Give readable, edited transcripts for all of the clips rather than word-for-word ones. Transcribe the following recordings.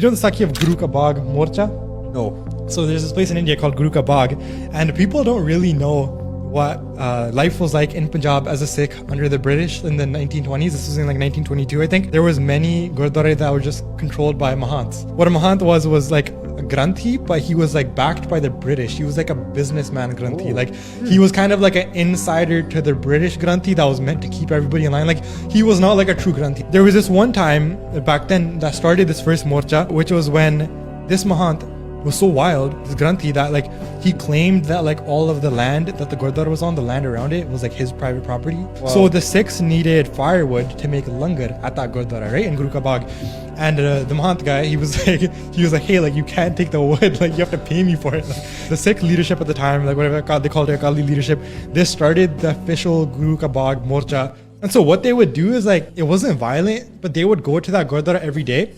Do you know the Sakhi of Guru Ka Bagh, Morcha? No. So there's this place in India called Guru Ka Bagh, and people don't really know what life was like in Punjab as a Sikh under the British in the 1920s. This was in like 1922, I think. There was many gurdwara that were just controlled by mahants. What a mahant was like a granthi, but he was like backed by the British. He was like a businessman granthi. Oh. Like he was kind of like an insider to the British granthi that was meant to keep everybody in line. Like he was not like a true granthi. There was this one time back then that started this first morcha, which was when this mahant was so wild, this granthi, that like he claimed that like all of the land that the gurdwara was on, the land around it, was like his private property. Wow. So the Sikhs needed firewood to make langar at that gurdwara, right, in Guru Ka Bagh. And the mahant guy, he was like, hey, like you can't take the wood, like you have to pay me for it. Like, the Sikh leadership at the time, like whatever they called it, Akali leadership, they started the official Guru Ka Bagh Morcha. And so what they would do is like, it wasn't violent, but they would go to that gurdwara every day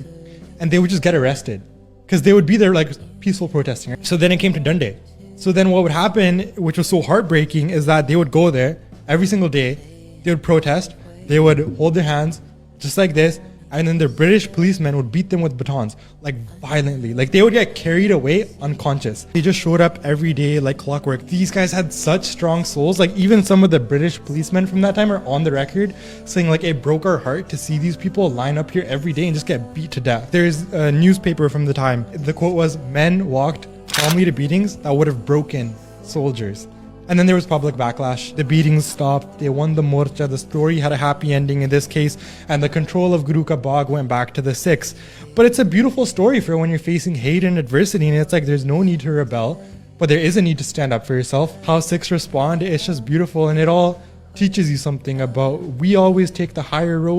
and they would just get arrested. Because they would be there like peaceful protesting. Right? So then it came to Dande. So then what would happen, which was so heartbreaking, is that they would go there every single day. They would protest. They would hold their hands just like this. And then the British policemen would beat them with batons, like violently. Like they would get carried away unconscious. They just showed up every day like clockwork. These guys had such strong souls. Like even some of the British policemen from that time are on the record saying like it broke our heart to see these people line up here every day and just get beat to death. There's a newspaper from the time. The quote was, "Men walked calmly to beatings that would have broken soldiers." And then there was public backlash. The beatings stopped. They won the morcha. The story had a happy ending in this case. And the control of Guru Ka Bagh went back to the Sikhs. But it's a beautiful story for when you're facing hate and adversity. And it's like there's no need to rebel, but there is a need to stand up for yourself. How Sikhs respond, it's just beautiful. And it all teaches you something about we always take the higher road.